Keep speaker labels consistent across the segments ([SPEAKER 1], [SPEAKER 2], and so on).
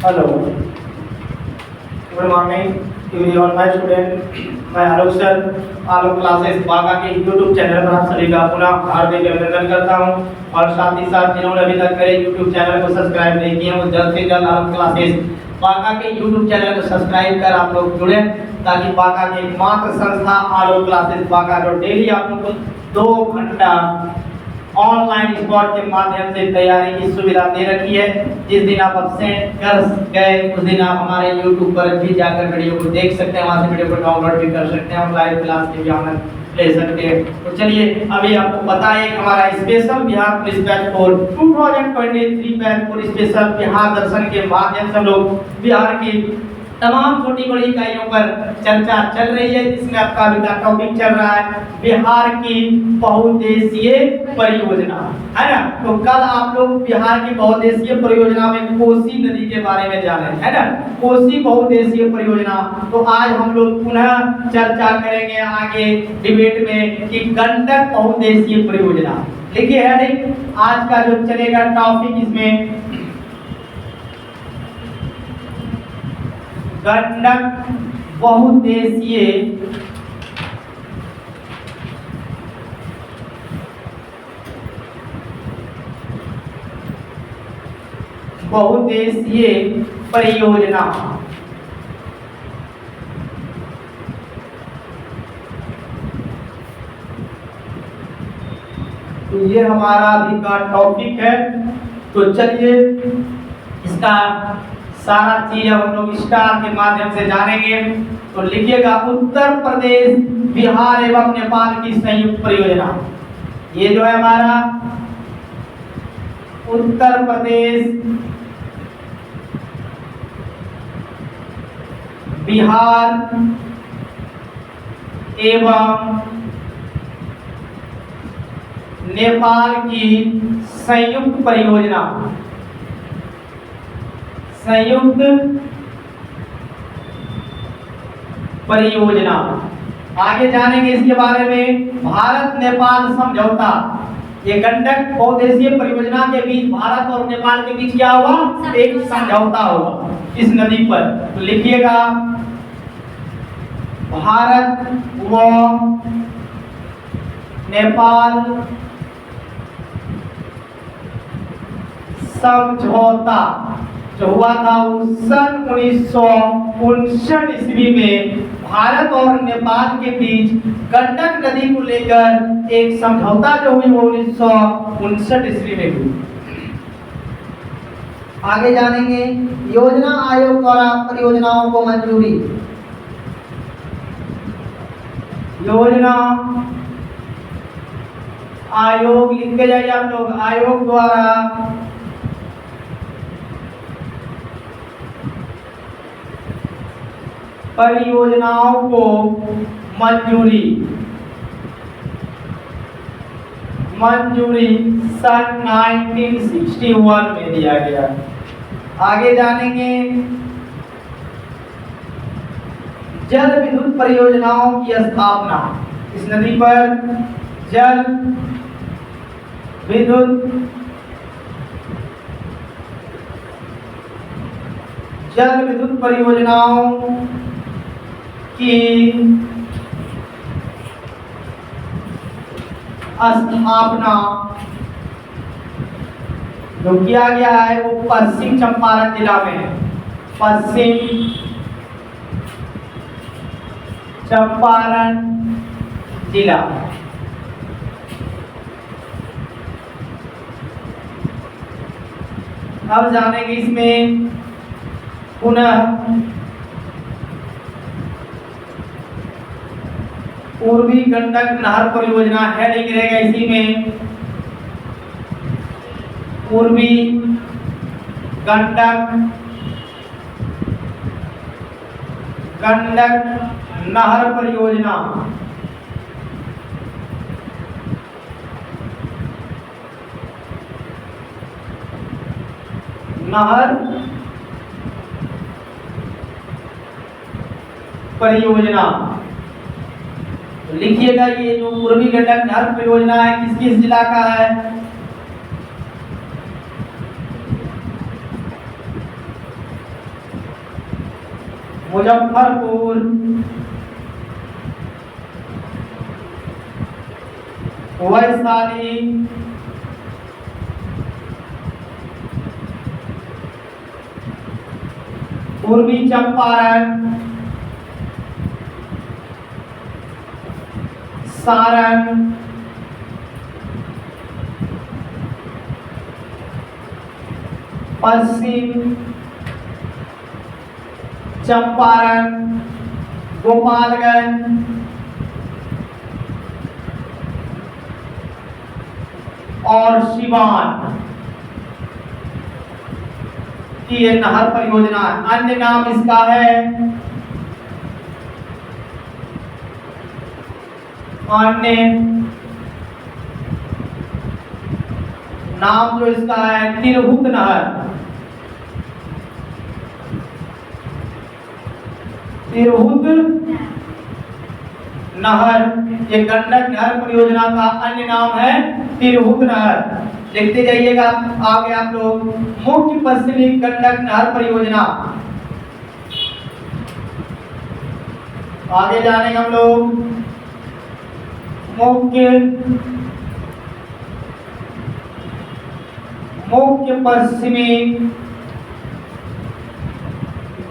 [SPEAKER 1] Hello, good morning everyone, my student. मैं आलोक sir, आलोक classes Banka के YouTube channel पर आप सभी का पुनः हार्दिक अभिनंदन करता हूं। और साथ ही साथ जिन्होंने अभी तक मेरे यूट्यूब चैनल को सब्सक्राइब नहीं किया वो जल्द से जल्द आलोक क्लासेस बांका के यूट्यूब चैनल को सब्सक्राइब कर आप लोग जुड़े, ताकि बांका की एकमात्र संस्था आलोक क्लासेस बांका जो डेली आप लोग को 2 घंटा ऑनलाइन स्पॉट के माध्यम से तैयारी की सुविधा दे रखी है। जिस दिन आप अपसेंट कर गए उस दिन आप हमारे YouTube पर भी जाकर वीडियो को देख सकते हैं, वहां से वीडियो को डाउनलोड भी कर सकते हैं और लाइव क्लास के भी आनंद ले सकते हैं। तो चलिए, अभी आपको पता है हमारा special Bihar police batch for 2023 batch for special Bihar Darshan के माध्यम से हम लोग बिहार की तमाम छोटी बड़ी इकाइयों पर चर्चा चल रही है, जिसमें आपका अभी का टॉपिक चल रहा है बिहार की बहुउद्देशीय परियोजना, है ना। तो कल आप लोग बिहार की बहुउद्देशीय परियोजना में कोसी नदी के बारे में जाने, है ना, कोसी बहुउद्देशीय परियोजना। तो आज हम लोग पुनः चर्चा करेंगे आगे डिबेट में कि गंडक बहुउद्देशीय परियोजना। देखिए हेडिंग आज का जो चलेगा टॉपिक, इसमें गंडक बहुउद्देशीय परियोजना। तो ये हमारा अभी का टॉपिक है। तो चलिए, इसका सारा चीज हम लोग स्टार के माध्यम से जानेंगे। तो लिखिएगा उत्तर प्रदेश बिहार एवं नेपाल की संयुक्त परियोजना। ये जो है हमारा उत्तर प्रदेश बिहार एवं नेपाल की संयुक्त परियोजना, संयुक्त परियोजना। आगे जानेंगे इसके बारे में। भारत नेपाल समझौता, ये गंडक बहुउद्देशीय परियोजना के बीच भारत और नेपाल के बीच क्या हुआ, एक समझौता हुआ इस नदी पर। तो लिखिएगा भारत व नेपाल समझौता जो हुआ था सन 1959 ईस्वी में भारत और नेपाल के बीच गंडक नदी को लेकर एक समझौता जो हुई वो 1959 ईस्वी में हुई। आगे जानेंगे योजना आयोग द्वारा परियोजनाओं को मंजूरी। योजना आयोग लिख के जाइए आप लोग। आयोग द्वारा परियोजनाओं को मंजूरी सन 1961 में दिया गया। आगे जानेंगे जल विद्युत परियोजनाओं की स्थापना। इस नदी पर जल विद्युत परियोजनाओं की स्थापना जो किया गया है वो पश्चिम चंपारण जिला में है। पश्चिम चंपारण जिला। अब जानेंगे इसमें पुनः पूर्वी गंडक नहर परियोजना। हेडिंग रहेगा इसी में पूर्वी गंडक नहर परियोजना। नहर परियोजना लिखिएगा। ये जो पूर्वी गंडक नहर परियोजना है किस किस जिला का है? मुजफ्फरपुर, वैशाली, पूर्वी चंपारण, सारण, पश्चिम चंपारण, गोपालगंज, और सिवान की ये नहर परियोजना। अन्य नाम इसका है, अन्य नाम जो इसका है तिरहुत नहर। तिरहुत नहर ये गंडक नहर परियोजना का अन्य नाम है तिरहुत नहर। देखते जाइएगा आगे आप लोग। मुख्य पश्चिमी गंडक नहर परियोजना, आगे जाने हम लोग। मुख्य पश्चिमी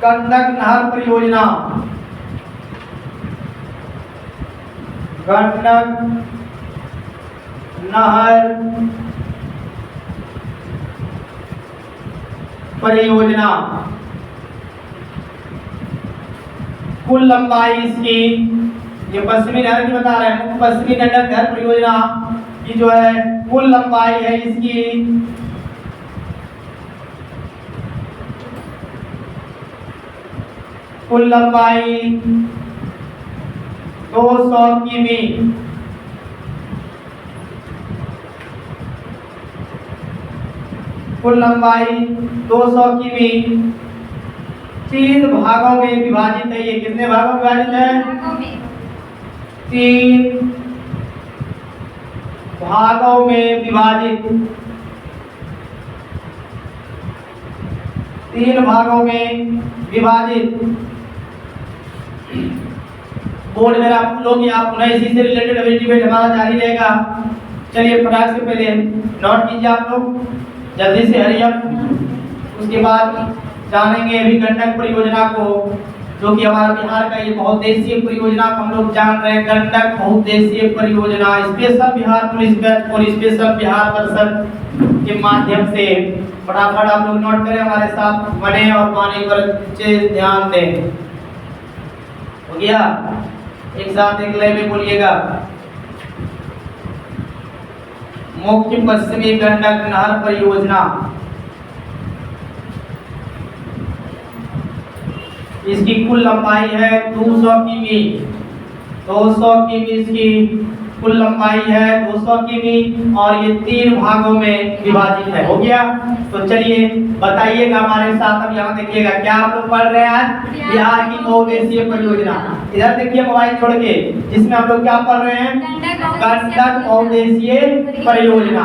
[SPEAKER 1] गंडक नहर परियोजना, गंडक नहर परियोजना। कुल लंबाई इसकी, ये पश्चिमी नहर की बता रहे हैं, पश्चिमी गंडक नहर परियोजना की जो है कुल लंबाई है इसकी कुल लंबाई 200 किमी। कुल लंबाई 200 किमी 3 भागों में विभाजित है। ये कितने भागों में विभाजित है? 3 भागों में विभाजित, 3 भागों में विभाजित। बोर्ड में आप लोग या पुनः इसी से रिलेटेड अभी डिबेट हमारा जारी रहेगा। चलिए फटाक से पहले नोट कीजिए आप लोग, जल्दी से हरी अप। उसके बाद जानेंगे अभी गंडक परियोजना को, जो कि हमारा बिहार का ये बहुउद्देशीय परियोजना को हम लोग जान रहे हैं। गंडक बहुउद्देशीय परियोजना स्पेशल बिहार पुलिस बैच और स्पेशल बिहार वर्षन के माध्यम से। फटाफट आप लोग नोट करें, हमारे साथ बने और पानी पर ध्यान दें। हो गया? एक साथ एक लय में बोलिएगा। मुख्य पश्चिमी गंडक नहर परियोजना, इसकी कुल लंबाई है 200 किमी। 200 किमी इसकी कुल लंबाई है, 200 किमी, और ये 3 भागों में विभाजित है। हो गया? तो चलिए बताइएगा हमारे साथ। अब यहाँ देखिएगा क्या आप लोग पढ़ रहे हैं आज? बिहार की बहुउद्देशीय परियोजना। इधर देखिए मोबाइल छोड़ के, जिसमें हम लोग क्या पढ़ रहे हैं? गंडक बहुउद्देशीय परियोजना।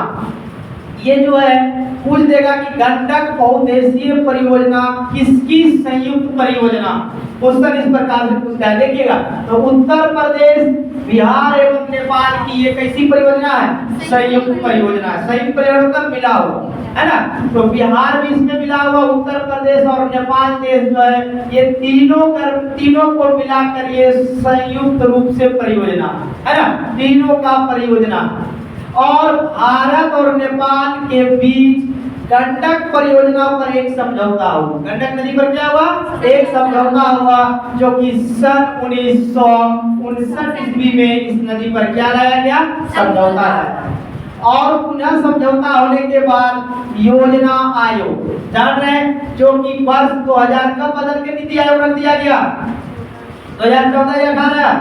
[SPEAKER 1] ये जो है पूछ देगा कि गंडक बहुउद्देशीय परियोजना किसकी संयुक्त परियोजना। क्वेश्चन इस प्रकार से पूछता है, देखिएगा। तो उत्तर प्रदेश, बिहार एवं नेपाल की ये कैसी परियोजना है? संयुक्त परियोजना है। संयुक्त परियोजना मतलब मिला हुआ, है ना? तो बिहार भी इसमें मिला हुआ, उत्तर प्रदेश और नेपाल देश जो है ये तीनों को मिलाकर ये संयुक्त रूप से परियोजना, है ना? तीनों का परियोजना। और भारत और नेपाल के बीच गंडक परियोजना पर एक समझौता हुआ। गंडक नदी पर क्या हुआ? एक समझौता हुआ, जो कि सन 1959 ईस्वी में इस नदी पर क्या लाया गया? समझौता है। और पुनः समझौता होने के बाद योजना आयोग, जान रहे हैं, जो कि वर्ष 2000 कब बदल के नीति आयोग रख दिया गया? 2014 या 2018,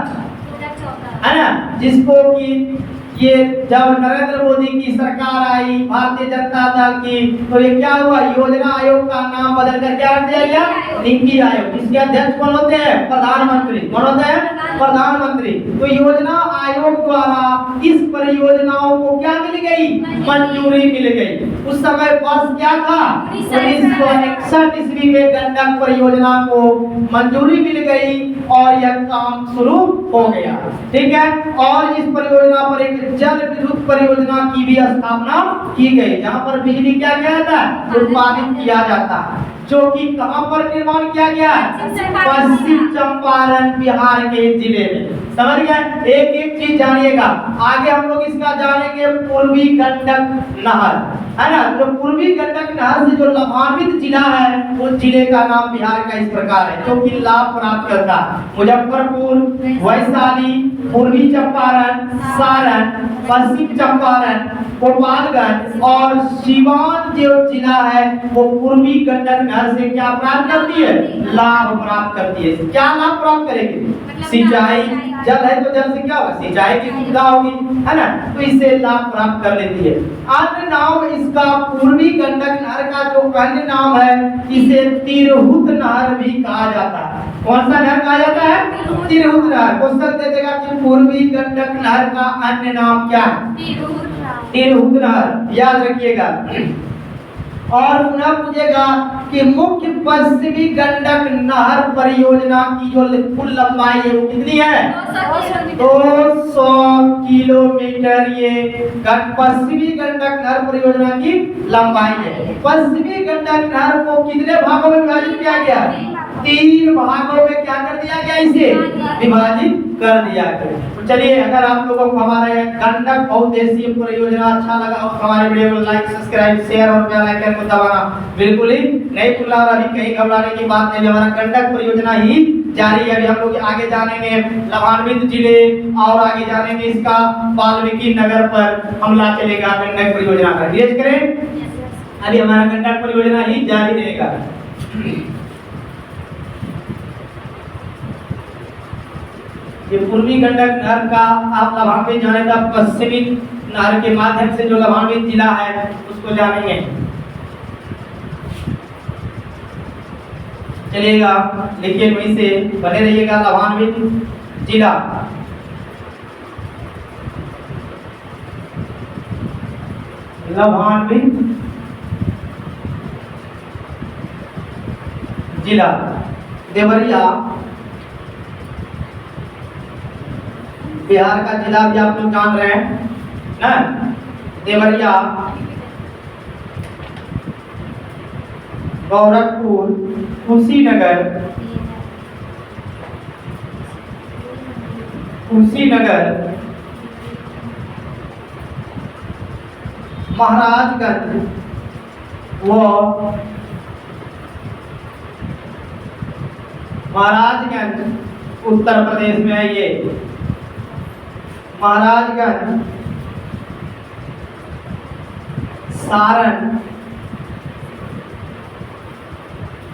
[SPEAKER 1] है ना? जिसको कि ये जब नरेंद्र मोदी की सरकार आई, भारतीय जनता दल की, तो ये क्या हुआ? योजना आयोग का नाम बदल कर क्या रख दिया गया? नीति आयोग। इसके अध्यक्ष कौन होते हैं? प्रधानमंत्री। कौन होते हैं? प्रधानमंत्री। तो योजना आयोग द्वारा इस परियोजनाओं को क्या मिल गई? मंजूरी मिल गई। उस समय वर्ष क्या था? 1961 ईस्वी में गंडक परियोजना को मंजूरी मिल गई और यह काम शुरू हो गया। ठीक है, और इस परियोजना पर एक जल विद्युत परियोजना की भी स्थापना की गई, जहां पर बिजली क्या किया जाता है? उत्पादित किया जाता है, जो कि कहां पर निर्माण किया गया है? पश्चिम चंपारण बिहार के जिले में। समझ गए? एक एक चीज जानिएगा। आगे हम लोग इसका जानेंगे पूर्वी गंडक नहर, है ना। जो पूर्वी गंडक नहर से जो लाभान्वित जिला है, उस जिले का नाम बिहार का इस प्रकार है, जो कि लाभ प्राप्त करता है। मुजफ्फरपुर, वैशाली, पूर्वी चंपारण, सारण, पश्चिम चंपारण, गोपालगंज और सीवान जो जिला है वो पूर्वी गंडक नहर से क्या प्राप्त करती है? लाभ प्राप्त करती है। क्या लाभ प्राप्त करेगी? सिंचाई, जल है तो जल से क्या होगा? सिंचाई की सुविधा होगी, है ना, तो इससे लाभ प्राप्त कर लेती है। अन्य नाम इसका पूर्वी गंडक नहर का जो अन्य नाम है, इसे तिरहुत नहर भी कहा जाता है। कौन सा नहर कहा जाता है? तिरहुत नहर। क्वेश्चन दे देगा कि पूर्वी गंडक नहर का अन्य नाम क्या है? तिरहुत नहर, याद रखिएगा। और पुनः पूछेगा कि मुख्य पश्चिमी गंडक नहर परियोजना की जो कुल लंबाई है वो कितनी है? 200 किलोमीटर। ये पश्चिमी गंडक नहर परियोजना की लंबाई है। पश्चिमी गंडक नहर को कितने भागों में विभाजित किया गया? 3 भागों में क्या कर दिया गया? इसे विभाजित कर दिया गया। तो चलिए, अगर आप लोगों को हमारा यह गंडक बहुउद्देशीय परियोजना अच्छा लगा हो तो हमारे वीडियो को लाइक, सब्सक्राइब, शेयर और बेल आइकन को दबाना बिल्कुल ही नहीं भूलना। और अभी कहीं घबराने की बात नहीं, हमारा गंडक परियोजना ही जारी है। अभी हम लोग आगे जानेंगे लाभान्वित जिले और आगे जानेंगे इसका वाल्मीकि नगर पर हमला चलेगा गंडक परियोजना का। धीरज करें, अभी हमारा गंडक परियोजना ही जारी रहेगा। ये पूर्वी गंडक नहर का आप लाभान्वित जाने का पश्चिमी नहर के माध्यम से जो लाभान्वित जिला है उसको जानेंगे। चलिएगा, लिखिए वहीं से बने रहिएगा। लाभान्वित जिला, लाभान्वित जिला देवरिया बिहार का जिला भी आप लोग जान रहे हैं ना। देवरिया, गोरखपुर, कुशीनगर, महाराजगंज वो महाराजगंज उत्तर प्रदेश में है। ये महाराजगंज, सारण,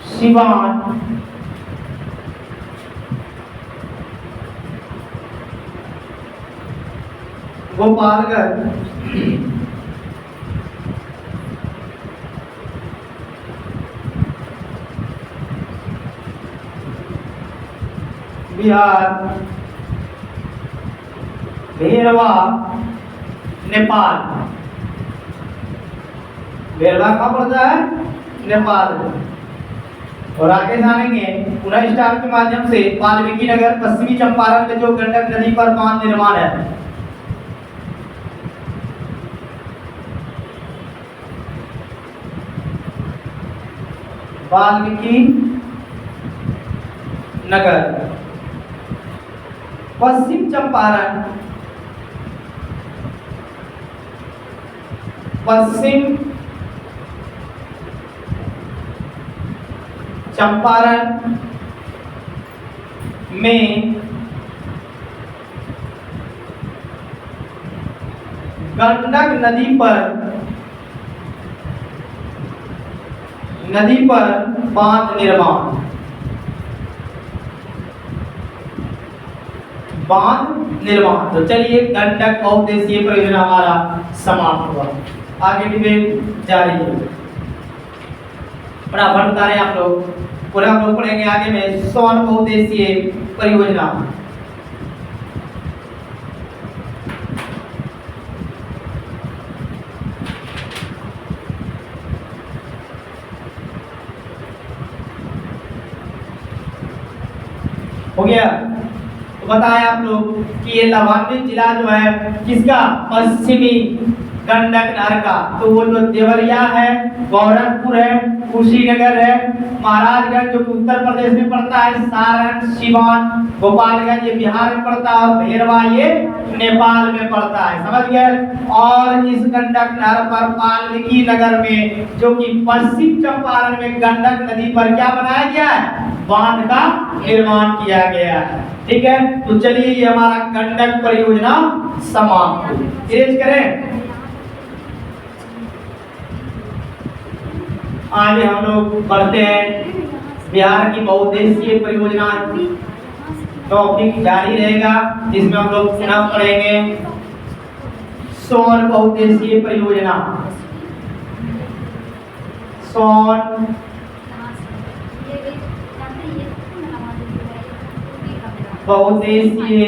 [SPEAKER 1] सिवान, गोपालगंज, बिहार, भेरवा, नेपाल। भेरवा कहाँ पड़ता है? नेपाल में। और आगे जानेंगे पुनः स्टार के माध्यम से वाल्मीकि नगर पश्चिमी चंपारण में जो गंडक नदी पर बांध निर्माण है। वाल्मीकि नगर पश्चिम चंपारण, पश्चिम चंपारण में गंडक नदी पर बांध निर्माण, तो चलिए गंडक बहुउद्देशीय परियोजना हमारा समाप्त हुआ। आगे डिबेट जारी है। फटाफट बता रहे आप लोग, पूरा हम लोग पढ़ेंगे आगे में सौर बहुउद्देशीय परियोजना। हो गया। तो बताएं आप लोग कि ये लाभान्वित जिला जो है किसका, पश्चिमी गंडक नहर का। तो वो जो देवरिया है, गोरखपुर है, कुशीनगर है, महाराजगंज जो कि उत्तर प्रदेश में पड़ता है, सारण, सिवान, गोपालगंज ये बिहार में पड़ता है, और भेरवा ये नेपाल में पड़ता है। समझ गए। और इस गंडक नहर पर वाल्मीकि नगर में जो कि पश्चिम चंपारण में गंडक नदी पर क्या बनाया गया है, बांध का निर्माण किया गया है। ठीक है। तो चलिए ये हमारा गंडक परियोजना समाप्त। इरेज करें। आगे हम लोग बढ़ते हैं। बिहार की बहुउद्देशीय परियोजना टॉपिक जारी रहेगा, जिसमें हम लोग पुनः पढ़ेंगे सोन बहुउद्देशीय परियोजना। सोन बहुउद्देशीय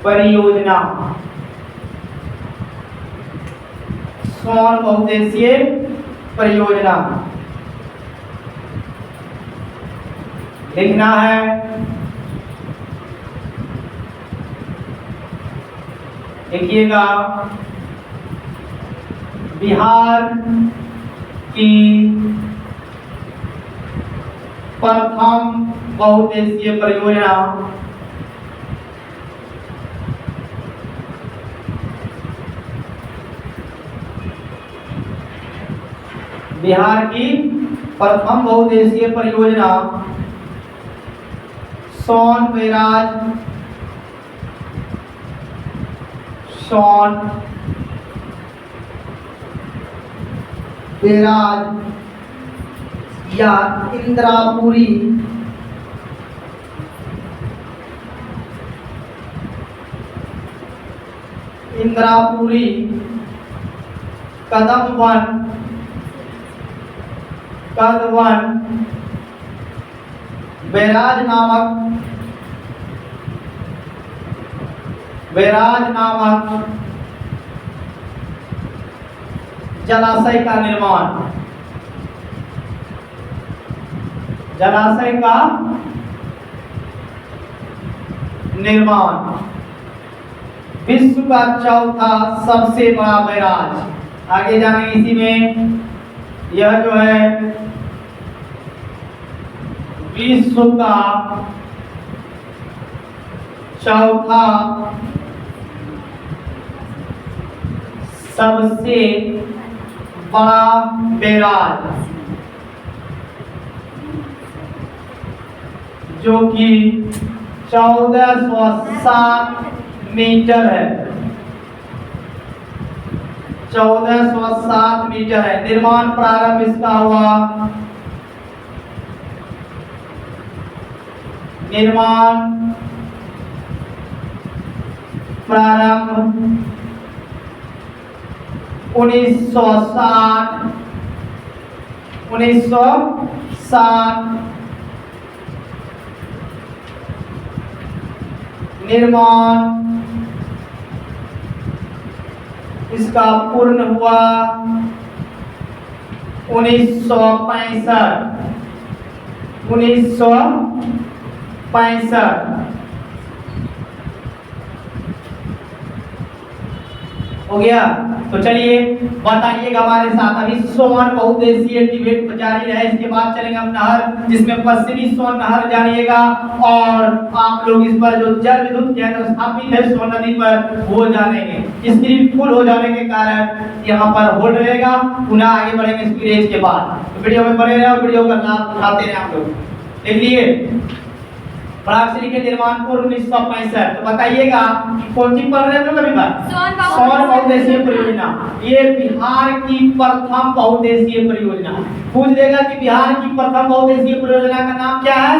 [SPEAKER 1] परियोजना। सोन बहुउद्देशीय परियोजना लिखना है। देखिएगा, बिहार की प्रथम बहुउद्देशीय परियोजना बिहार की प्रथम बहुउद्देशीय परियोजना सोन बैराज या इंद्रापुरी कदमवन बैराज नामक जलाशय का निर्माण विश्व का चौथा सबसे बड़ा बैराज। आगे जाने इसी में यह जो है विश्व का चौथा सबसे बड़ा बैराज, जो कि 1407 मीटर है। 1407 मीटर है। निर्माण प्रारंभ इसका हुआ 1960 निर्माण इसका पूर्ण हुआ 1965 हो गया। तो चलिए बताइएगा हमारे साथ। अभी सोन बहुउद्देशीय डिबेट जारी है। इसके बाद चलेंगे हम नहर, जिसमें पश्चिमी सोन नहर जानिएगा, और आप लोग इस पर जो जल विद्युत केंद्र स्थापित है सोन नदी पर वो जानेंगे। स्क्रीन फुल हो जाने के कारण यहाँ पर होल्ड रहेगा। पुनः आगे बढ़ेंगे स्पीड के बाद। तो वीडियो में बने रहे और वीडियो का लाभ उठाते रहे आप लोग। देख लिए परागशरी के निर्माण पूर्व 1965। तो बताइएगा कि कौन सी पढ़ रहे हैं लोग अभी बात? सोन बहुउद्देशीय परियोजना। ये बिहार की प्रथम बहुउद्देशीय परियोजना। पूछ देगा कि बिहार की प्रथम बहुउद्देशीय परियोजना का नाम क्या है?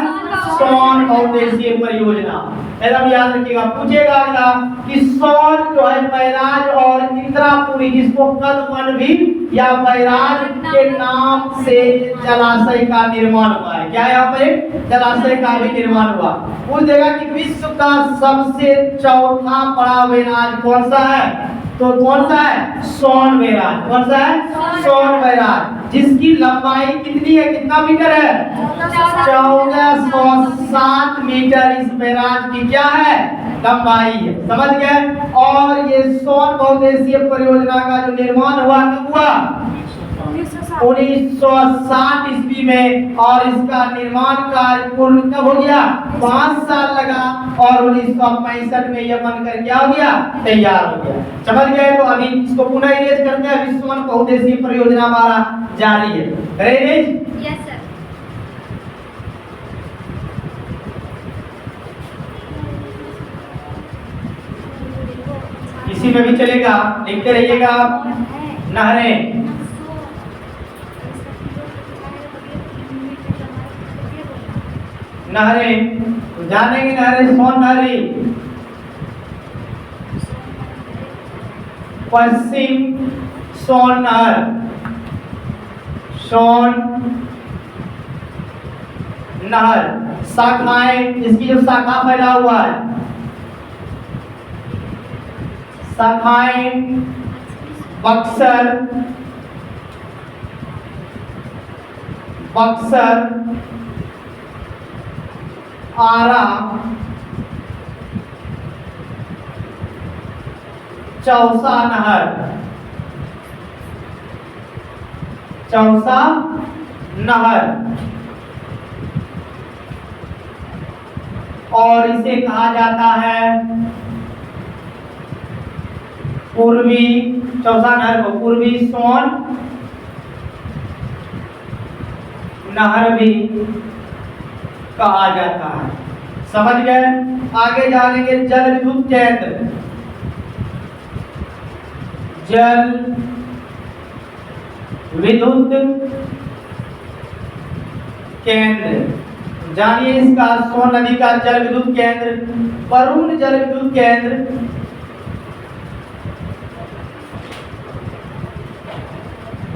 [SPEAKER 1] सोन बहुउद्देशीय परियोजना। एकदम याद रखिएगा। पूछेगा कि सोन जो है बैराज और इंद्रापुरी, जिसको कदमवन भी या बैराज के नाम से जलाशय का निर्माण हुआ है। क्या यहाँ पे जलाशय का भी निर्माण हुआ। पूछ देगा कि विश्व का सबसे चौथा बड़ा बैराज कौन सा है? तो कौन सा है? सोन बैराज। कौन सा है? सोन बैराज, जिसकी लंबाई कितनी है, कितना मीटर है? 1407 मीटर इस बैराज की क्या है? लंबाई है। समझ गए? और ये सोन बहुउद्देशीय परियोजना का जो निर्माण हुआ कब हुआ? 1960 ईस्वी में, और इसका निर्माण कार्य पूर्ण कब हो गया? 5 साल लगा, और 1965 में यह बनकर क्या हो गया? तैयार हो गया। समझ गए? तो अभी इसको पुनः इरेज करते हैं। अभी सोन बहुउद्देशीय परियोजना हमारा जारी है। करे इरेज?
[SPEAKER 2] Yes sir.
[SPEAKER 1] इसी में भी चलेगा, लिखते रहिएगा आप। नहरें, नहरें जानेंगे। नहरें, सोन नहरी पश्चिम सोन नहर, सोन नहर। शाखाएं, इसकी जो शाखा फैला हुआ है, शाखाएं बक्सर, बक्सर, आरा, चौसा नहर, चौसा नहर, और इसे कहा जाता है पूर्वी, चौसा नहर को पूर्वी सोन नहर भी कहा जाता है। समझ गए? आगे जानेंगे जल विद्युत केंद्र। जल विद्युत केंद्र जानिए इसका। सोन नदी का जल विद्युत केंद्र वरुण जल विद्युत केंद्र,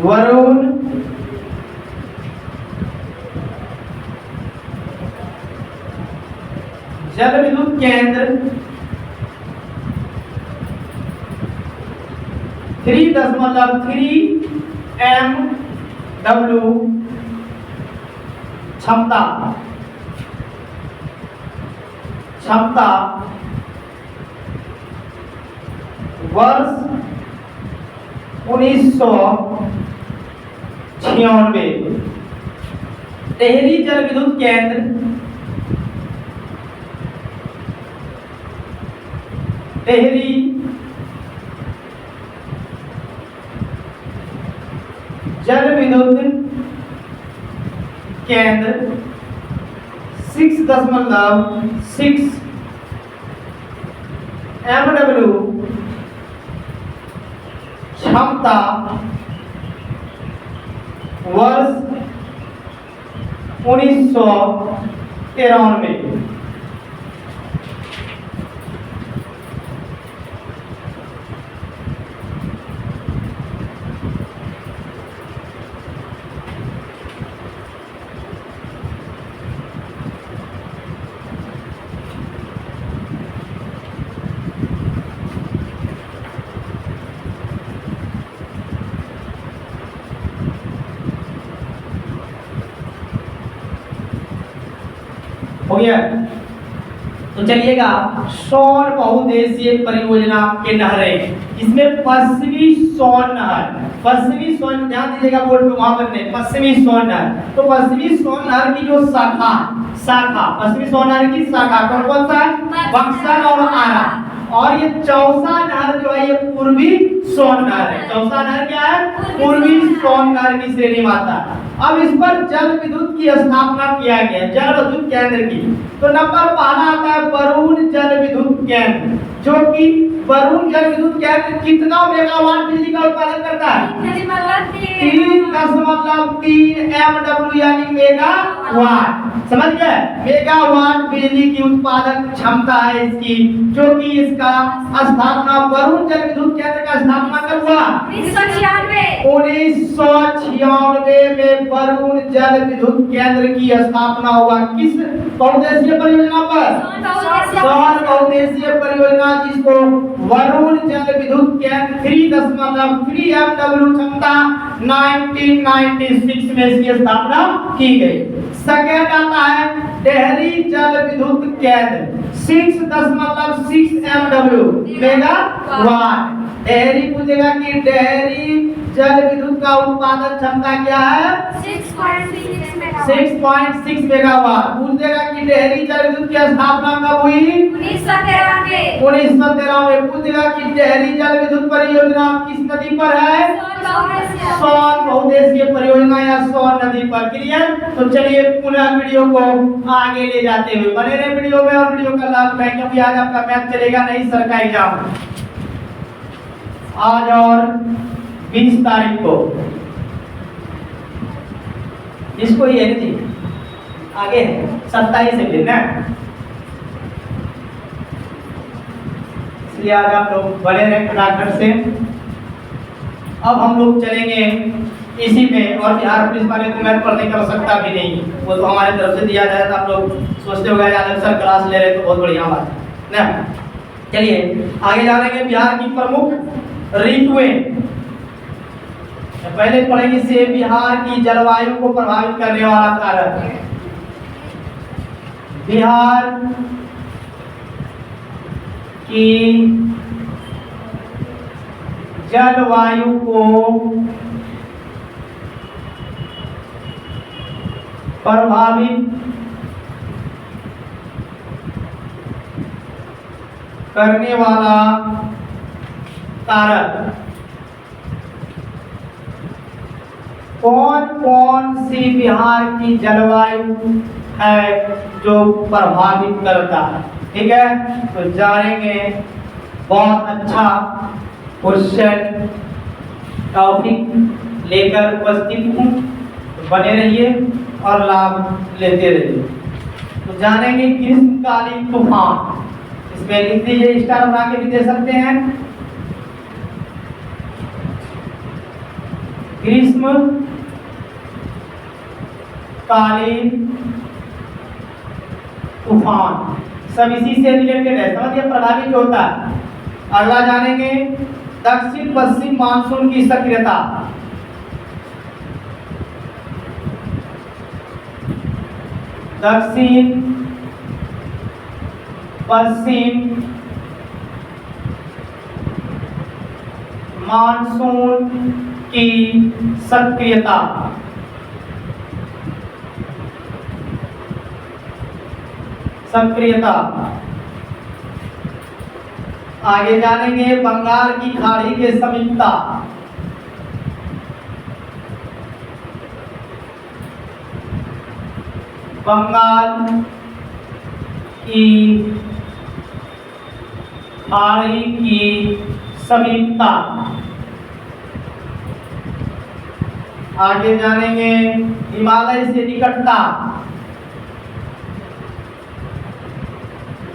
[SPEAKER 1] वरुण जल विद्युत केंद्र 3.3 MW क्षमता, क्षमता वर्ष 1996। टेहरी जल विद्युत केंद्र, टेहरी जल विद्युत केंद्र 6.6 MW क्षमता वर्ष 1993। हो गया? तो चलिएगा, सोन बहुउद्देशीय परियोजना के नहरें, इसमें पश्चिमी सोन नहर, पश्चिमी सोन, ध्यान दीजिएगा बोर्ड पे, वहां पर नहीं, पश्चिमी सोन नहर। तो पश्चिमी सोन नहर की जो शाखा, पश्चिमी सोन नहर की शाखा कौन सा है? बक्सर और आरा। और ये चौसा नहर जो है ये पूर्वी सोन नहर है। चौसा नहर क्या है? पूर्वी सोन नहर की श्रेणी में आता है। अब इस पर जल विद्युत की स्थापना किया गया, जल विद्युत केंद्र की। तो नंबर पहला आता है वरुण जल विद्युत केंद्र, जो कि वरुण जल विद्युत केंद्र कितना मेगावाट बिजली का उत्पादन करता है? 3.3 MW यानी मेगावाट। समझ गए? मेगावाट बिजली की उत्पादक क्षमता है इसकी, जो कि इसका स्थापना वरुण जल विद्युत केंद्र का स्थापना कब हुआ? 1996 में वरुण जल विद्युत केंद्र की स्थापना हुआ। किस बहुउद्देशीय परियोजना पर? सौर बहुउद्देशीय परियोजना, जिसको वरुण जल विद्युत केंद्र 3.3 MW क्षमता 1996 में इसकी स्थापना की गई। सेकेंड आता है डेहरी जल विद्युत केंद्र 6.6 MW मेगावाट। डेहरी पूछेगा कि डेहरी जल विद्युत का उत्पादन क्षमता क्या है? 6.6 मेगावाट। पूछेगा कि डेहरी जल विद्युत की स्थापना कब हुई? 1913 में। पूछेगा कि डेहरी जल विद्युत परियोजना किस नदी पर है? सौर बहुउद्देशीय परियोजना या सौर नदी पर। क्लियर? तो चलिए पुनः वीडियो को आगे ले जाते हुए बने रहे वीडियो में, और वीडियो का लाभ है क्योंकि आज आपका मैथ चलेगा नहीं सर का एग्जाम आज और 20 तारीख को। इसको ये नहीं आगे 27 से दिन है, इसलिए आज आप लोग बने रहे फटाफट से। अब हम लोग चलेंगे इसी में, और बिहार पुलिस वाले को मैथ पढ़ने की आवश्यकता भी नहीं, वो तो हमारे तरफ से दिया जाए। तो आप लोग सोचते होंगे यादव सर क्लास ले रहे तो बहुत बढ़िया बात है ना। चलिए आगे जानेंगे बिहार की प्रमुख ऋतुएं। पहले पढ़ेंगे से बिहार की जलवायु को प्रभावित करने वाला कारक। बिहार की जलवायु को प्रभावित करने वाला कारक। कौन कौन सी बिहार की जलवायु है जो प्रभावित करता है? ठीक है, तो जानेंगे। बहुत अच्छा क्वेश्चन टॉपिक लेकर उपस्थित हूँ, तो बने रहिए और लाभ लेते रहिए। तो जानेंगे ग्रीष्मकालीन तूफान। इसमें लिख दीजिए, स्टार बना के भी दे सकते हैं। ग्रीष्मकालीन तूफान सब इसी से रिलेटेड है, समझिए प्रभावित होता है। अगला जानेंगे दक्षिण पश्चिम मानसून की सक्रियता। दक्षिण पश्चिम मानसून की सक्रियता। आगे जानेंगे बंगाल की खाड़ी के समीपता। बंगाल की खाड़ी की समीपता। आगे जानेंगे हिमालय से निकटता।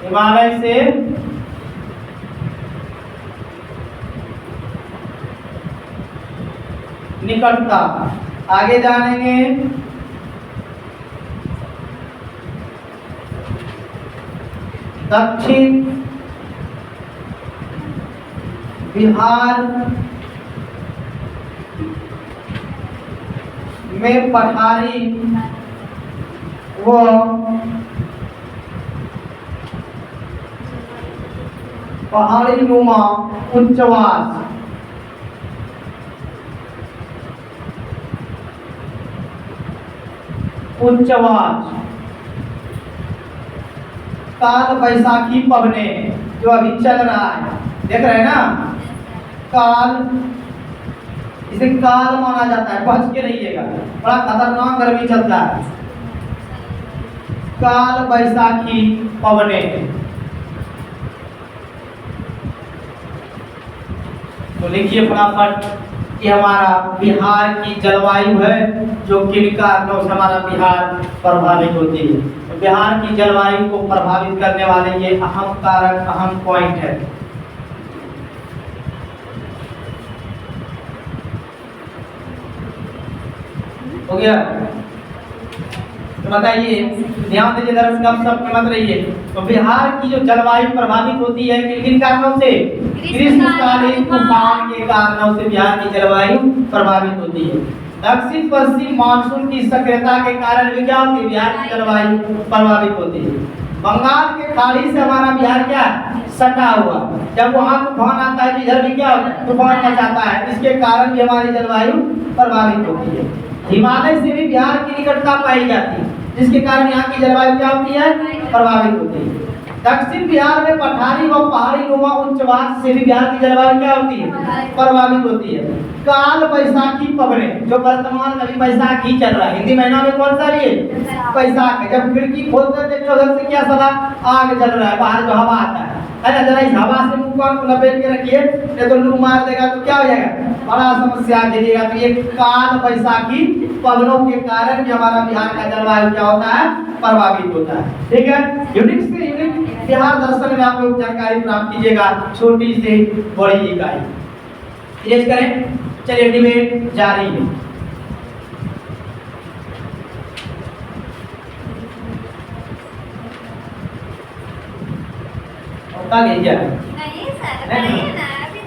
[SPEAKER 1] हिमालय से निकटता। आगे जानेंगे दक्षिण बिहार में पठारी व पहाड़ी नुमा उच्चवास। काल बैसाखी पवने जो अभी चल रहा है, देख रहे हैं ना, काल, इसे काल माना जाता है, बच के रहिएगा, बड़ा खतरनाक गर्मी चलता है। काल बैसाखी पवने। तो लिखिए फटाफट कि हमारा बिहार की जलवायु है जो किन कारणों से हमारा बिहार प्रभावित होती है। तो बिहार की जलवायु को प्रभावित करने वाले ये अहम कारक, अहम पॉइंट है। हो गया? तो बताइए, ध्यान दीजिए, जरा कम सब मत रहिए। तो बिहार की जो जलवायु प्रभावित होती है किन कारणों से? ग्रीष्मकालीन तूफान के कारणों से बिहार की जलवायु प्रभावित होती है। दक्षिण पश्चिम मानसून की सक्रियता के कारण भी क्या होती है? बिहार की जलवायु प्रभावित होती है। बंगाल के खाड़ी से हमारा बिहार क्या सटा हुआ, जब वहाँ तूफान आता है इधर भी क्या तूफान मचाता है, इसके कारण भी हमारी जलवायु प्रभावित होती है। हिमालय से भी बिहार की निकटता पाई जाती है, जिसके कारण यहाँ की जलवायु क्या होती है? प्रभावित होती है। दक्षिण बिहार में पठारी व पहाड़ी नुमा उच्चवास से भी बिहार की जलवायु क्या होती है? प्रभावित होती है। काल बैसाखी पवनें, जो वर्तमान में बैसाखी चल रहा है, हिंदी महीना में कौन सा ये बैसाख है। जब खिड़की खोलकर देखते उधर से क्या सदा आग जल रहा है, बाहर जो हवा आता है ना, जरा इस हवा से मुंह को लपेट के रखिए, नहीं तो लू मार देगा तो क्या हो जाएगा, बड़ा समस्या झेलेगा। तो ये काल बैसाखी पवनों के कारण भी हमारा बिहार का जलवायु क्या होता है? प्रभावित होता है। ठीक है, यूनिक से यूनिक बिहार दर्शन में आप लोग जानकारी प्राप्त कीजिएगा, छोटी से बड़ी इकाई। क्लियर करें, चलिए डिबेट जारी है। क्या
[SPEAKER 2] नहीं सर, बताइए ना, अभी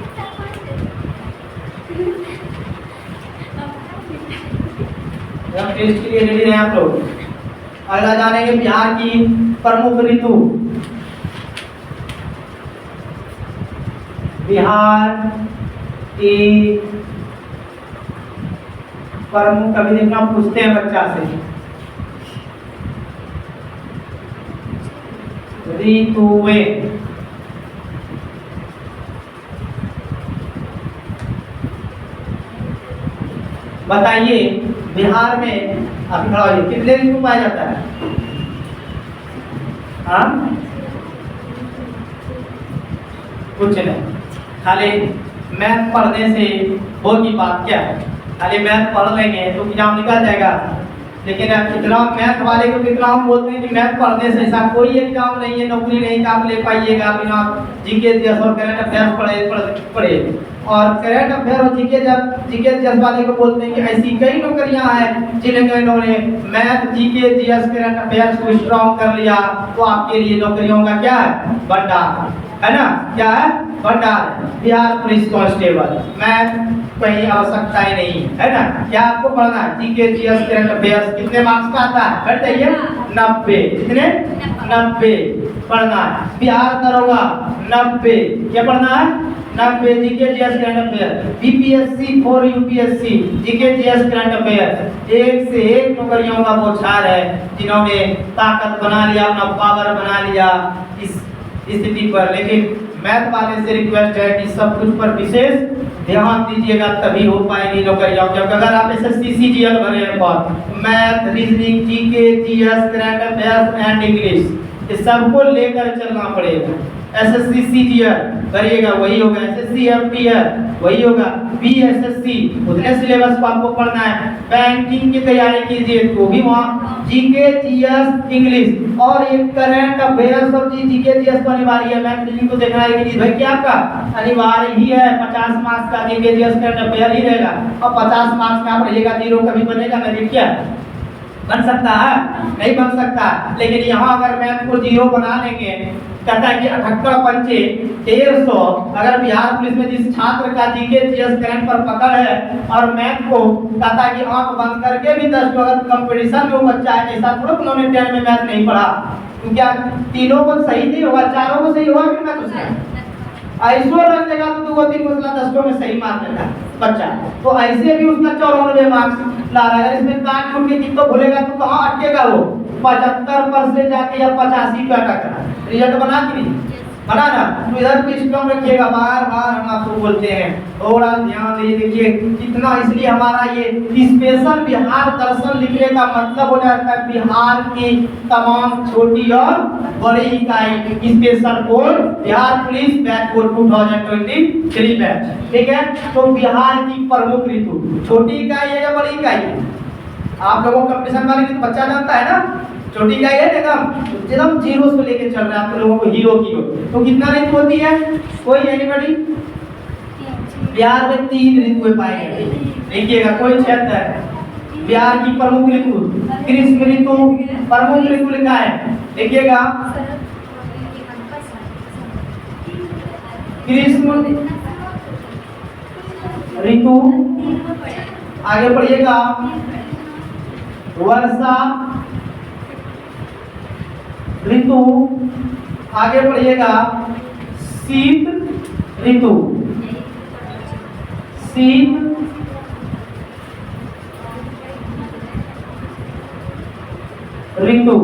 [SPEAKER 1] तो टेस्ट के लिए रेडी हैं आप लोग? अगला जानेंगे बिहार की प्रमुख ऋतु। बिहार की प्रमुख, कभी देखना पूछते हैं बच्चा से, ऋतुएं। बताइए बिहार में अभी खड़ा होइए, कितने ऋतु पाया जाता है? हाँ, कुछ नहीं, खाली मैथ पढ़ने से होगी बात क्या है? खाली मैथ पढ़ लेंगे तो एग्जाम निकल जाएगा। लेकिन इतना मैथ वाले को कितना हम बोलते हैं कि मैथ पढ़ने से ऐसा कोई एग्जाम नहीं है, नौकरी नहीं काम ले पाइएगा बिना जीके जीएस और करंट अफेयर्स पढ़े। और करंट अफेयर और जीके जीएस वाले को बोलते हैं कि ऐसी कई नौकरियां हैं जिन्हें इन्होंने math, GK, GS, current affairs को स्ट्रॉन्ग कर लिया तो आपके लिए नौकरियों का क्या है? भंडार है ना। क्या है? भंडार। बिहार पुलिस कांस्टेबल, मैथ कहीं आवश्यकता ही नहीं है ना। क्या आपको पढ़ना है? GK, GS, current affairs. कितने मार्क्स का आता है? बढ़ जाइए 90। कितने? 90 पढ़ना है। बिहार दरोगा 90। क्या पढ़ना है? 90 GK, GS, current affair. BPSC for UPSC, GK, GS, current affair. एक से एक नौकरियों का बौछार है जिन्होंने ताकत बना लिया, अपना पावर बना लिया इस स्थिति पर। लेकिन मैथ वाले से रिक्वेस्ट है कि सब कुछ पर विशेष ध्यान दीजिएगा, तभी हो पाएगी नौकरियां। जब अगर आप एसएससी सीजीएल भरे हैं पर math, reasoning, GK, GS, current affairs and English, ये सबको लेकर चलना पड़ेगा। एसएससी सीजीएल करिएगा वही होगा, एसएससी एफटीआर वही होगा, बीएसएससी उतने सिलेबस को आपको पढ़ना है। बैंकिंग की तैयारी कीजिए तो भी वहाँ जीके, जीएस, इंग्लिश और ये करंट अफेयर्स और जीके, जीएस को अनिवार्य है। मैथ रीजनिंग को देखना है कि भाई क्या आपका अनिवार्य ही है। 50 मार्क्स का जीके, जीएस, करंट अफेयर ही रहेगा और 50 मार्क्स में आप रहिएगा, जीरो कभी बनेगा नहीं। क्या बन सकता है? नहीं बन सकता। लेकिन यहाँ अगर मैथ को जीरो बना लेंगे, कहता है कि 78 पंचे 150। अगर बिहार पुलिस में जिस छात्र का जीके, जीएस, करंट पर पकड़ है और मैथ को कहता है कि आंख बंद करके भी 10 को, अगर कंपटीशन में वो बच्चा है, ऐसा थोड़ा उन्होंने 10 में मैथ नहीं पढ़ा, तो क्या तीनों को सही नहीं होगा? चारों को सही होगा कि मैथ उसमें ऐसो रख देगा तो 2-3 मसला 10 में सही मार देगा बच्चा। तो ऐसे भी उसका 94 मार्क्स ला रहा है। इसमें काट छूट के कितना भूलेगा तो कहाँ अटकेगा वो? 75 पर से जाके या 85 पे अटक रहा है। रिजल्ट बना कि नहीं? बना ना। तो इधर पे स्टॉप रखिएगा, बार बार हम आपको बोलते हैं, थोड़ा ध्यान दीजिए। देखिए कितना, इसलिए हमारा ये स्पेशल बिहार दर्शन लिखने का मतलब हो जाता है बिहार की तमाम छोटी और बड़ी इकाई special code Bihar police batch code 2023 batch, ठीक है। तो बिहार की प्रमुख ऋतु छोटी इकाई है या बड़ी इकाई है? आप लोगों को कंपटीशन वाले बच्चा जानता है ना, छोटी इकाई है एकदम जीरो से लेके चल रहा है आप लोगों को हीरो की हो। तो कितना ऋतु होती है? कोई एनीबॉडी? बिहार में 3 ऋतुएं पाई गई। देखिएगा कोई क्षेत्र है बिहार की प्रमुख ऋतु ग्रीष्म ऋतु, प्रमुख ऋतु लिखा है, देखिएगा ग्रीष्म ऋतु। आगे पढ़िएगा वर्षा ऋतु, आगे बढ़िएगा शीत ऋतु, शीत ऋतु,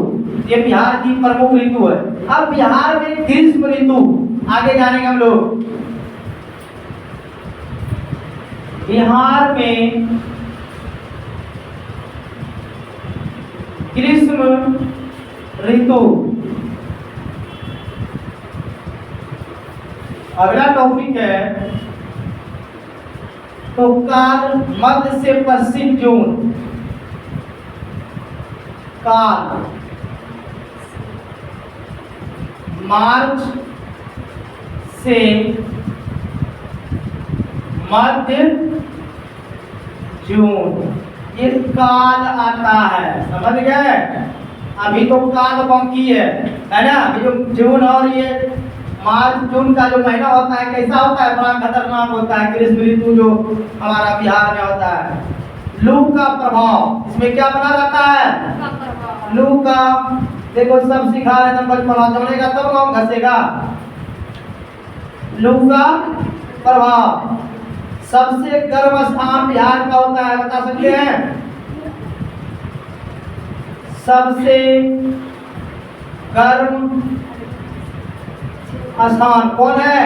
[SPEAKER 1] ये बिहार की प्रमुख ऋतु है। अब बिहार में ग्रीष्म ऋतु आगे जानेंगे हम लोग। बिहार में ग्रीष्म ऋतु। अगला टॉपिक है तो काल मध्य से पश्चिम जून, काल मार्च से मध्य जून, ये काल आता है, समझ गए। अभी तो काल बाकी है ना। अभी जो जून और ये मार्च जून का जो महीना होता है कैसा होता है? बड़ा खतरनाक होता है ग्रीष्म ऋतु जो हमारा बिहार में होता है। लू का प्रभाव, इसमें क्या बना रहता है? लू का, देखो सब सिखा रहे हैं बचपन, जमेगा तब नाम घसेगा। लू का प्रभाव, सबसे गर्म स्थान बिहार का होता है, बता सकते हैं? सबसे गर्म स्थान कौन है?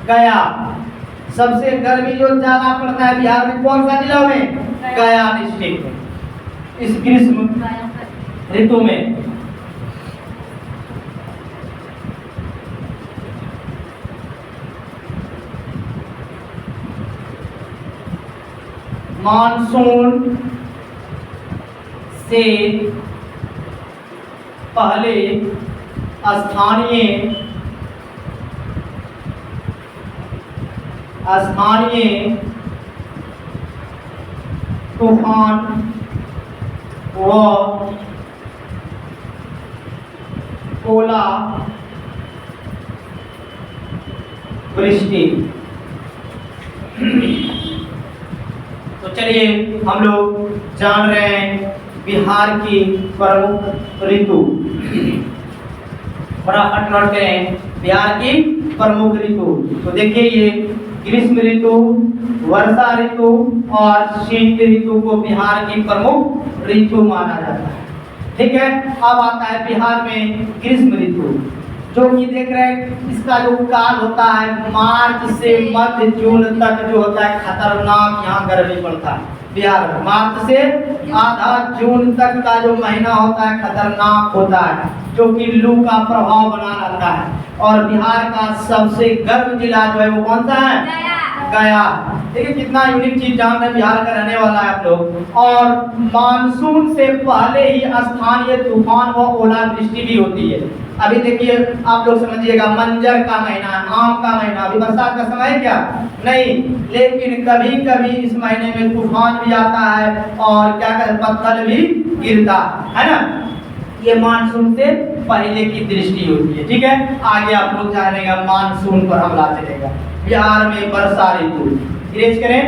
[SPEAKER 1] गया। सबसे गर्मी जो ज्यादा पड़ता है बिहार में कौन सा जिला में? गया डिस्ट्रिक्ट में, इस ग्रीष्म ऋतु में। मानसून से पहले स्थानीय तूफान व ओला वृष्टि। तो चलिए हम लोग जान रहे हैं बिहार की प्रमुख ऋतु। फटाफट नोट करें बिहार की प्रमुख ऋतु। तो देखिए ये ग्रीष्म ऋतु, वर्षा ऋतु और शीत ऋतु को बिहार की प्रमुख ऋतु माना जाता है, ठीक है। अब आता है बिहार में ग्रीष्म ऋतु, जो कि देख रहे हैं इसका जो काल होता है मार्च से मध्य जून तक जो होता है खतरनाक, यहाँ गर्मी पड़ता है बिहार में। मार्च से आधा जून तक का जो महीना होता है खतरनाक होता है, जो कि लू का प्रभाव बना रहता है। और बिहार का सबसे गर्म जिला जो है वो कौन सा है? गया। देखिए कितना यूनिक चीज जान रहे हैं, बिहार का रहने वाला है आप लोग। और मानसून से पहले ही स्थानीय तूफान व ओलावृष्टि भी होती है। अभी देखिए आप लोग समझिएगा, मंजर का महीना है, आम का महीना, अभी बरसात का समय है क्या? नहीं, लेकिन कभी कभी इस महीने में तूफान भी आता है और क्या कहते हैं पत्थर भी गिरता है ना। ये मानसून से पहले की दृष्टि होती है, ठीक है। आगे आप लोग जानेगा मानसून पर हमला चलेगा। बिहार में वर्षा ऋतु, इरेज करें।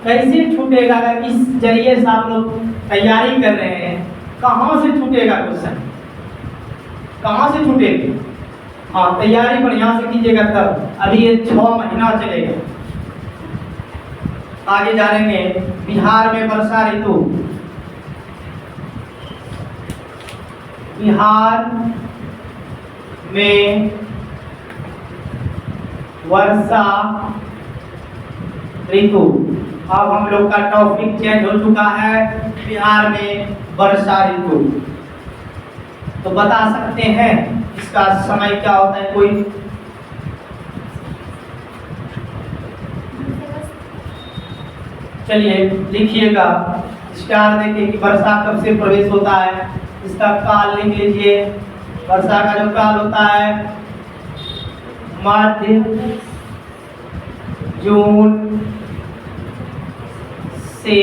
[SPEAKER 1] कैसे छूटेगा? अगर इस जरिए से आप लोग तैयारी कर रहे हैं, कहाँ से छूटेगा क्वेश्चन? कहाँ से छूटेगी? हाँ, तैयारी बढ़िया से कीजिएगा तब। अभी ये 6 महीना चलेगा। आगे जानेंगे बिहार में वर्षा ऋतु। बिहार में वर्षा ऋतु। अब हम लोग का टॉपिक चेंज हो चुका है, बिहार में वर्षा ऋतु। तो बता सकते हैं इसका समय क्या होता है कोई? चलिए लिखिएगा, स्टार देखिए कि वर्षा कब से प्रवेश होता है, इसका काल लिख लीजिए। वर्षा का जो काल होता है मध्य जून से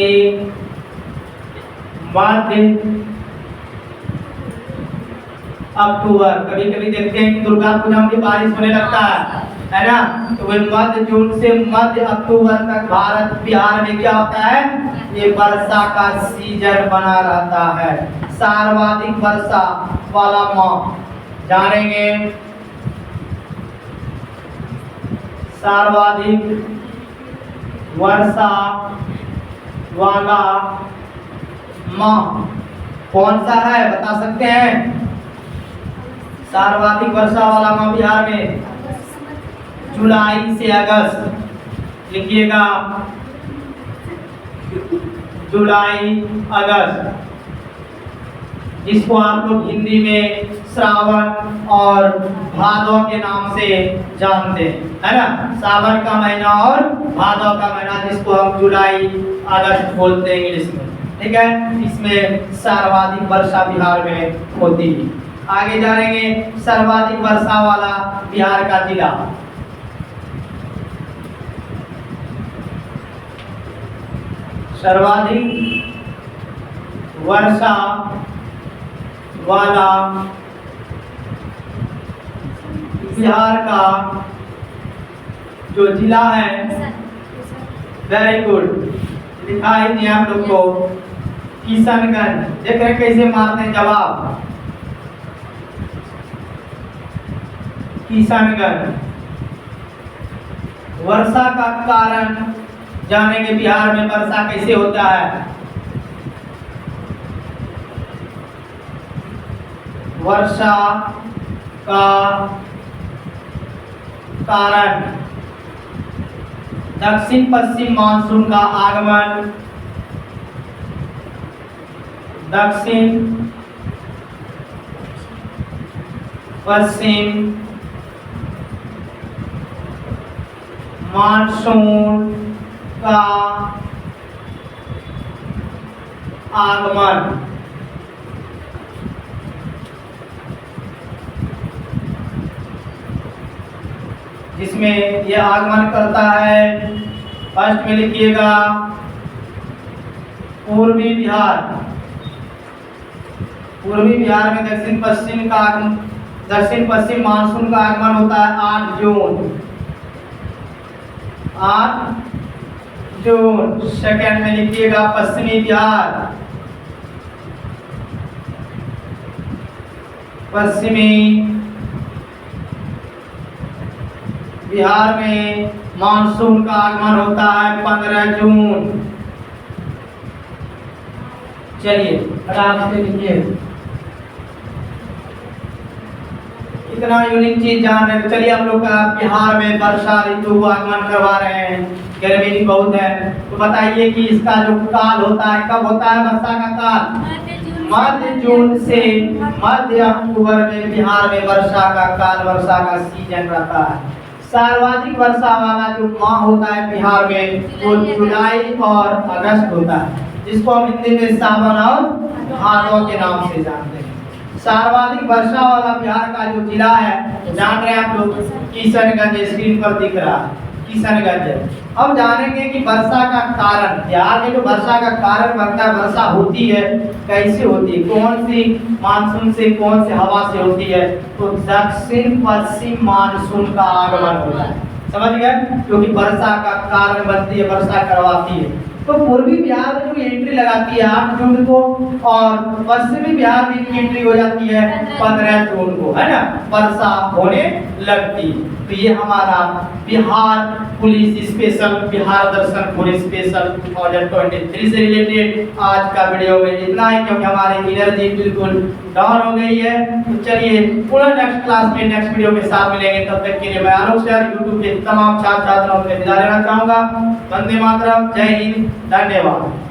[SPEAKER 1] मध्य अक्टूबर। कभी कभी देखते हैं कि दुर्गा पूजा में भी बारिश होने लगता है ना? तो वह मध्य जून से मध्य अक्टूबर तक भारत बिहार में क्या होता है? ये वर्षा का सीजन बना रहता है। सर्वाधिक वर्षा वाला माह जानेंगे। सर्वाधिक वर्षा वाला माह कौन सा है, बता सकते हैं? सर्वाधिक वर्षा वाला माह बिहार में जुलाई से अगस्त। लिखिएगा जुलाई अगस्त, जिसको आप लोग हिंदी में श्रावण और भादौ के नाम से जानते हैं, है ना? सावन का महीना और भादौ का महीना, जिसको हम जुलाई अगस्त बोलते हैं इंग्लिश में। ठीक है, इसमें सर्वाधिक वर्षा बिहार में होती है। आगे जानेंगे सर्वाधिक वर्षा वाला बिहार का जिला। सर्वाधिक वर्षा वाला बिहार का जो जिला है, वेरी गुड, दिखाई दिए आप लोग को, किशनगंज। देख रहे कैसे मारते हैं जवाब। किशनगंज। वर्षा का कारण जानेंगे, बिहार में वर्षा कैसे होता है। वर्षा का कारण दक्षिण पश्चिम मानसून का आगमन। दक्षिण पश्चिम मानसून का आगमन। जिसमें यह आगमन करता है, फर्स्ट में लिखिएगा पूर्वी बिहार। पूर्वी बिहार में दक्षिण पश्चिम मानसून का आगमन होता है 8 जून। 8 जून। सेकंड में लिखिएगा पश्चिमी बिहार। पश्चिमी बिहार में मानसून का आगमन होता है 15 जून। चलिए आराम से लिखिए, इतना यूनिक चीज जान रहे। चलिए हम लोग का बिहार में वर्षा ऋतु आगमन करवा रहे हैं, गर्मी बहुत है, तो बताइए कि इसका जो काल होता है, कब होता है वर्षा का काल? मध्य जून से मध्य अक्टूबर में बिहार में वर्षा का काल, वर्षा का सीजन रहता है। सर्वाधिक वर्षा वाला जो माह होता है बिहार में, वो जुलाई और अगस्त होता है, जिसको हम हिंदी में सावन और भादौ के नाम से जानते हैं। सर्वाधिक वर्षा वाला बिहार का जो जिला है, जान रहे हैं आप लोग, किशनगंज। स्क्रीन पर दिख रहा है किशनगंज। अब जानेंगे कि वर्षा का कारण, बिहार में जो वर्षा का कारण बनता है, वर्षा होती है कैसे होती है, कौन सी मानसून से, कौन से हवा से होती है? तो दक्षिण पश्चिम मानसून का आगमन होता है। समझ गए? क्योंकि वर्षा का कारण बनती है, वर्षा करवाती है। तो पूर्वी बिहार में जो एंट्री लगाती है 8 जून को और पश्चिमी बिहार में की एंट्री हो जाती है 15 जून को, है ना, वर्षा होने लगती। तो ये हमारा बिहार पुलिस स्पेशल, बिहार दर्शन पुलिस स्पेशल 2023 से रिलेटेड आज का वीडियो में इतना ही, क्योंकि हमारी एनर्जी बिल्कुल डाउन हो गई है। तो चलिए पुनः नेक्स्ट क्लास में नेक्स्ट वीडियो के साथ मिलेंगे। तब तक के लिए मैं आलोक सर यूट्यूब के तमाम छात्र छात्राओं से विदा लेना चाहूंगा। वंदे मातरम, जय हिंद, धन्यवाद।